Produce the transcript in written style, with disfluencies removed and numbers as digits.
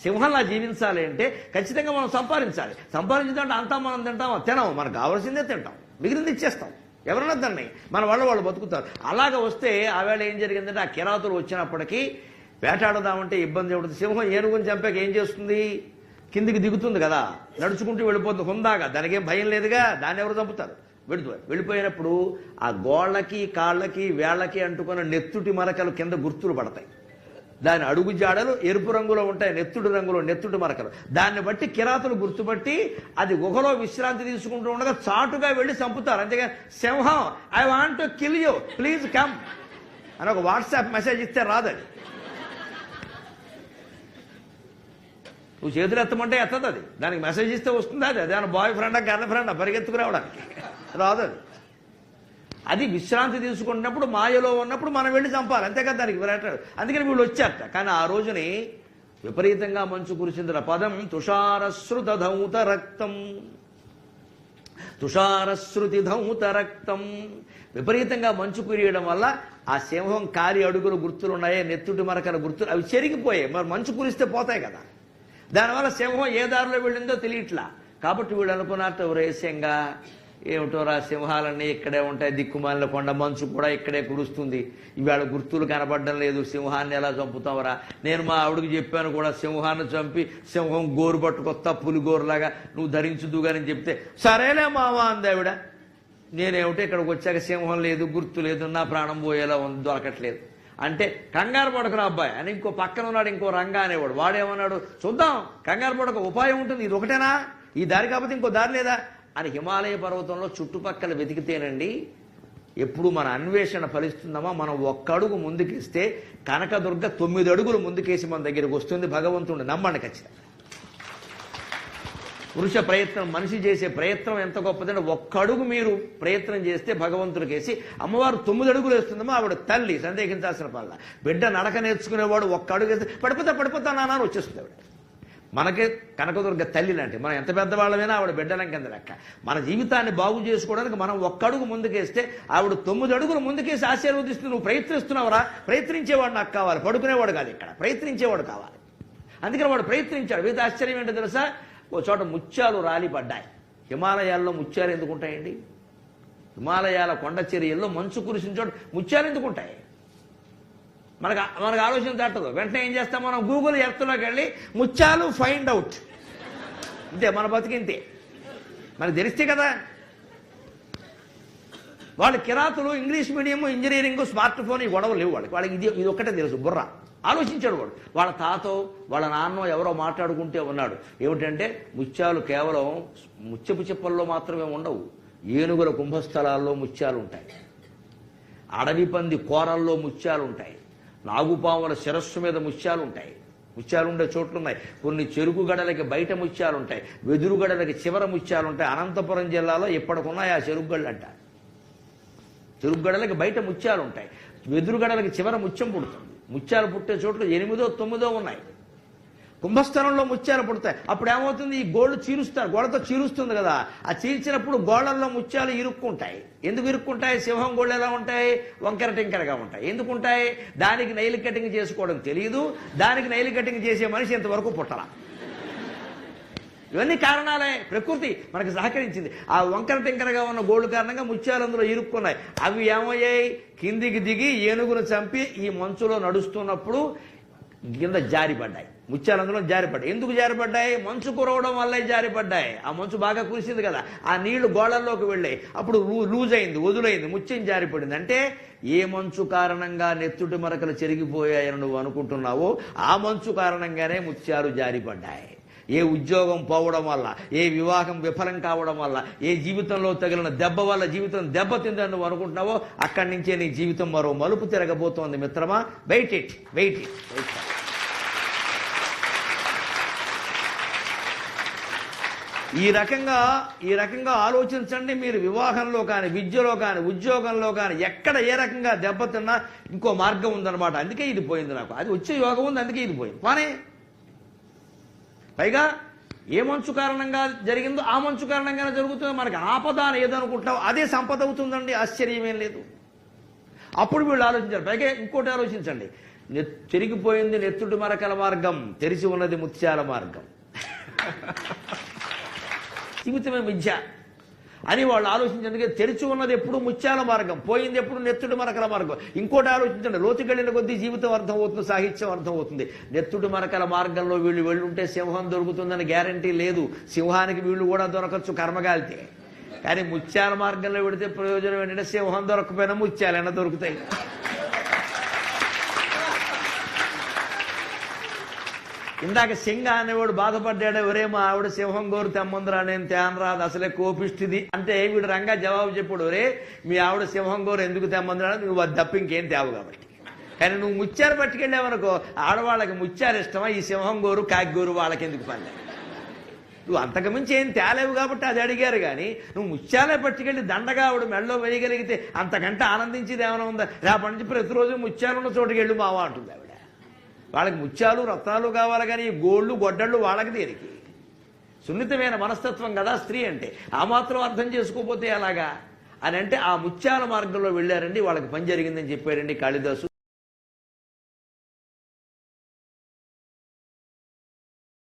సింహంలా జీవించాలి అంటే ఖచ్చితంగా మనం సంపాదించాలి. సంపాదించాలంటే అంతా మనం తినము, మనకు కావాల్సిందే తింటాం, మిగిలింది ఇచ్చేస్తాం. ఎవరన్నా దాన్ని మన వాళ్ళు బతుకుతారు. అలాగ వస్తే ఆవేళ ఏం జరిగిందంటే ఆ కిరాతులు వచ్చినప్పటికీ వేటాడదామంటే ఇబ్బంది ఉంటుంది. సింహం ఏనుగుని చంపాక ఏం చేస్తుంది? కిందికి దిగుతుంది కదా, నడుచుకుంటూ వెళ్ళిపోతుంది హుందాగా, దానికేం భయం లేదుగా, దాన్ని ఎవరు చంపుతారు? వెళ్ళిపోయినప్పుడు ఆ గోళ్ళకి కాళ్ళకి వేళ్ళకి అంటుకున్న నెత్తుటి మరకలు కింద గుర్తులు పడతాయి. దాని అడుగు జాడలు ఎరుపు రంగులో ఉంటాయి, నెత్తుడి రంగులో నెత్తుడి మరకలు. దాన్ని బట్టి కిరాతులు గుర్తుపట్టి అది గుహలో విశ్రాంతి తీసుకుంటూ ఉండగా చాటుగా వెళ్ళి చంపుతారు. అంతేగాని సింహం I want to kill you please come అని ఒక వాట్సాప్ మెసేజ్ ఇస్తే రాదది. నువ్వు చేతులు ఎత్తమంటే ఎత్తదు అది, దానికి మెసేజ్ ఇస్తే వస్తుంది. అది అదే బాయ్ ఫ్రెండా గర్ల్ ఫ్రెండా పరిగెత్తుకు రావడానికి రాదు అది. అది విశ్రాంతి తీసుకుంటున్నప్పుడు మాయలో ఉన్నప్పుడు మనం వెళ్ళి చంపాలి, అంతేకాదు దానికి వేటాడు. అందుకని వీళ్ళు వచ్చారట. కానీ ఆ రోజుని విపరీతంగా మంచు కురిసింది. పదం తుషారశ్రుత ధౌత రక్తం, తుషారశ్రుతి ధౌత రక్తం. విపరీతంగా మంచు కురియడం వల్ల ఆ సింహం కాలి అడుగులు గుర్తులు ఉన్నాయే, నెత్తుటి మరకల గుర్తులు అవి చెరిగిపోయాయి. మరి మంచు కురిస్తే పోతాయి కదా. దానివల్ల సింహం ఏ దారిలో వెళ్ళిందో తెలియట్లా. కాబట్టి వీళ్ళు అనుకున్నట్టు రేస్యంగా ఏమిటోరా సింహాలన్నీ ఇక్కడే ఉంటాయి, దిక్కుమాలిన కొండ, మంచు కూడా ఇక్కడే కురుస్తుంది, ఇవాళ గుర్తులు కనబడడం లేదు, సింహాన్ని ఎలా చంపుతావరా? నేను మా ఆవిడకి చెప్పాను కూడా, సింహాన్ని చంపి సింహం గోరు పట్టుకొస్తా పులిగోరులాగా నువ్వు ధరించుదుగాని చెప్తే సరేలే మావా అంది ఆవిడ. నేనేమిటో ఇక్కడికి వచ్చాక సింహం లేదు, గుర్తు లేదు, నా ప్రాణం పోయేలా ఉంది, దొరకట్లేదు అంటే కంగారు పడకురా అబ్బాయి అని ఇంకో పక్కన ఉన్నాడు ఇంకో రంగా అనేవాడు. వాడేమన్నాడు, చూద్దాం కంగారు పడక ఉపాయం ఉంటుంది, ఇది ఒకటేనా, ఈ దారి కాకపోతే ఇంకో దారి లేదా అని హిమాలయ పర్వతంలో చుట్టుపక్కల వెతికితేనండి ఎప్పుడు మన అన్వేషణ ఫలిస్తుందమా? మనం ఒక్కడుగు ముందుకేస్తే కనకదుర్గ 9 అడుగులు ముందుకేసి మన దగ్గరికి వస్తుంది. భగవంతుడిని నమ్మండి ఖచ్చితంగా. పురుష ప్రయత్నం, మనిషి చేసే ప్రయత్నం ఎంత గొప్పదంటే ఒక్కడుగు మీరు ప్రయత్నం చేస్తే భగవంతుడికేసి అమ్మవారు 9 అడుగులు వేస్తుందమ్మా. ఆవిడ తల్లి, సందేహించాల్సిన పనుల. బిడ్డ నడక నేర్చుకునేవాడు ఒక్క అడుగు వేస్తే పడిపోతా నాన్న అని వచ్చేస్తుంది ఆవిడ. మనకే కనకదుర్గ తల్లి లాంటి, మనం ఎంత పెద్దవాళ్ళమైనా ఆవిడ బిడ్డలం కింద లెక్క. మన జీవితాన్ని బాగు చేసుకోవడానికి మనం ఒక్కడుగు ముందుకేస్తే ఆవిడ 9 అడుగులు ముందుకేసి ఆశీర్వదిస్తుంది. నువ్వు ప్రయత్నిస్తున్నావురా, ప్రయత్నించేవాడు నాకు కావాలి, పడుకునేవాడు కాదు, ఇక్కడ ప్రయత్నించేవాడు కావాలి. అందుకని వాడు ప్రయత్నించాడు. వీటి ఆశ్చర్యం ఏంటో తెలుసా? ఓ చోట ముత్యాలు రాలిపడ్డాయి. హిమాలయాల్లో ముత్యాలు ఎందుకు ఉంటాయండి? హిమాలయాల కొండ చర్యల్లో మంచు కురిసిన చోట ముత్యాలు ఎందుకు ఉంటాయి? మనకు ఆలోచన తట్టదు. వెంటనే ఏం చేస్తాం మనం? గూగుల్ ఎర్త్లోకి వెళ్ళి ముత్యాలు ఫైండ్ అవుట్, ఇంతే మన బతికింతే. మనకు తెలిస్తే కదా. వాళ్ళు కిరాతులు English medium, engineering, smart phone, ఈ గొడవలు లేవు వాళ్ళకి ఇది ఒక్కటే తెలుసు, బుర్ర. ఆలోచించాడు వాడు. వాళ్ళ తాతో వాళ్ళ నాన్నో ఎవరో మాట్లాడుకుంటే ఉన్నాడు. ఏమిటంటే ముత్యాలు కేవలం ముత్యపు చిప్పల్లో మాత్రమే ఉండవు, ఏనుగుల కుంభస్థలాల్లో ముత్యాలు ఉంటాయి, అడవి పంది కోరల్లో ముత్యాలు ఉంటాయి, నాగుపాముల శిరస్సు మీద ముత్యాలు ఉంటాయి. ముత్యాలు ఉండే చోట్లు ఉన్నాయి. కొన్ని చెరుకు గడలకి బయట ముత్యాలు ఉంటాయి, వెదురు గడలకి చివర ముత్యాలు ఉంటాయి. అనంతపురం జిల్లాలో ఇప్పటికున్నాయి ఆ చెరుకు గడలు అంట. చెరుకు గడలకి బయట ముత్యాలు ఉంటాయి, వెదురు గడలకి చివర ముత్యం పుడుతుంది. ముత్యాలు పుట్టే చోట్లు 8, 9 ఉన్నాయి. కుంభస్థలంలో ముత్యాలు పుడతాయి. అప్పుడు ఏమవుతుంది? ఈ గోళ్ళు చీరుస్తారు, గోడతో చీరుస్తుంది కదా. ఆ చీల్చినప్పుడు గోడల్లో ముత్యాలు ఇరుక్కుంటాయి. ఎందుకు ఇరుక్కుంటాయి? సింహం గోళ్ళు ఎలా ఉంటాయి? వంకర టింకరగా ఉంటాయి. ఎందుకుంటాయి? దానికి నైల్ కటింగ్ చేసుకోవడం తెలియదు, దానికి నైల్ కటింగ్ చేసే మనిషి ఇంతవరకు పుట్టలా. ఇవన్నీ కారణాలే. ప్రకృతి మనకు సహకరించింది. ఆ వంకర టింకరగా ఉన్న గోళ్ళు కారణంగా ముత్యాలు అందులో ఇరుక్కున్నాయి. అవి ఏమయ్యాయి? కిందికి దిగి ఏనుగును చంపి ఈ మంచులో నడుస్తున్నప్పుడు కింద జారిపడ్డాయి. ముత్యాలు అందులో జారిపడ్డాయి. ఎందుకు జారిపడ్డాయి? మంచు కురవడం వల్లే జారిపడ్డాయి. ఆ మంచు బాగా కురిసింది కదా, ఆ నీళ్లు గోళల్లోకి వెళ్ళాయి. అప్పుడు లూజ్ అయింది, వదులైంది, ముత్యం జారిపడింది. అంటే ఏ మంచు కారణంగా నెత్తుటి మరకలు చెరిగిపోయాయని నువ్వు అనుకుంటున్నావో ఆ మంచు కారణంగానే ముత్యాలు జారిపడ్డాయి. ఏ ఉద్యోగం పోవడం వల్ల, ఏ వివాహం విఫలం కావడం వల్ల, ఏ జీవితంలో తగిలిన దెబ్బ వల్ల జీవితం దెబ్బతిందని నువ్వు అనుకుంటున్నావో అక్కడి నుంచే నీ జీవితం మరో మలుపు తిరగబోతోంది మిత్రమా. Wait it. ఈ రకంగా ఆలోచించండి. మీరు వివాహంలో కానీ, విద్యలో కానీ, ఉద్యోగంలో కానీ ఎక్కడ ఏ రకంగా దెబ్బతిన్నా ఇంకో మార్గం ఉందన్నమాట. అందుకే ఇది పోయింది నాకు. అది వచ్చే యోగం ఉంది, అందుకే ఇది పోయింది. కానీ పైగా ఏ మంచు కారణంగా జరిగిందో ఆ మంచు కారణంగానే జరుగుతుంది. మనకి ఆపద అని ఏదనుకుంటావు అదే సంపద అవుతుందండి, ఆశ్చర్యమేం లేదు. అప్పుడు వీళ్ళు ఆలోచించారు. పైగా ఇంకోటి ఆలోచించండి, చెరిగిపోయింది నెత్తుటి మరకల మార్గం, తెరిచి ఉన్నది ముత్యాల మార్గం. జీవితమే మిథ్య అని వాళ్ళు ఆలోచించేందుకే తెరిచి ఉన్నది ఎప్పుడు ముత్యాల మార్గం, పోయింది ఎప్పుడు నెత్తుడి మరకల మార్గం. ఇంకోటి ఆలోచించండి, లోతుకెళ్ళిన కొద్దీ జీవితం అర్థమవుతుంది, సాహిత్యం అర్థమవుతుంది. నెత్తుడి మరకల మార్గంలో వీళ్ళు వెళ్ళుంటే సింహం దొరుకుతుందని గ్యారంటీ లేదు. సింహానికి వీళ్ళు కూడా దొరకచ్చు కర్మగాలితే. కానీ ముత్యాల మార్గంలో పెడితే ప్రయోజనం ఏంటంటే సింహం దొరకపోయినా ముత్యాలైనా దొరుకుతాయి. ఇందాక సింగ అనేవాడు బాధపడ్డాడు, ఎవరే మా ఆవిడ సింహం గోరు తెమ్మందురా, నేను తేనరాదు అసలే కోపిష్టిది అంటే వీడు రంగా జవాబు చెప్పాడు, ఒరే మీ ఆవిడ సింహం గోరు ఎందుకు తెమ్మందురా, నువ్వు అది తప్ప ఇంకేం తేవు కాబట్టి. కానీ నువ్వు ముత్యాలు పట్టుకెళ్ళావనుకో, ఆడవాళ్ళకి ముత్యాలు ఇష్టమా, ఈ సింహం గోరు కాకి గోరు వాళ్ళకి ఎందుకు పని, నువ్వు అంతకుమించి ఏం తేలేవు కాబట్టి అది అడిగారు. కానీ నువ్వు ముత్యాలే పట్టుకెళ్ళి దండగా ఆవిడ మెడలో వేయగలిగితే అంతకంటే ఆనందించేది ఏమైనా ఉందా? రేపటి నుంచి ప్రతిరోజు ముత్యాలున్న చోటుకి వెళ్ళు మావా అంటుంది ఆవిడ. వాళ్ళకి ముత్యాలు రత్నాలు కావాలి, కానీ గోళ్ళు గొడ్డళ్ళు వాళ్ళకి దేనికి? సున్నితమైన మనస్తత్వం కదా స్త్రీ అంటే. ఆ మాత్రం అర్థం చేసుకోకపోతే ఎలాగా అని అంటే ఆ ముత్యాల మార్గంలో వెళ్ళారండి, వాళ్ళకి పని జరిగిందని చెప్పారండి కాళిదాసు.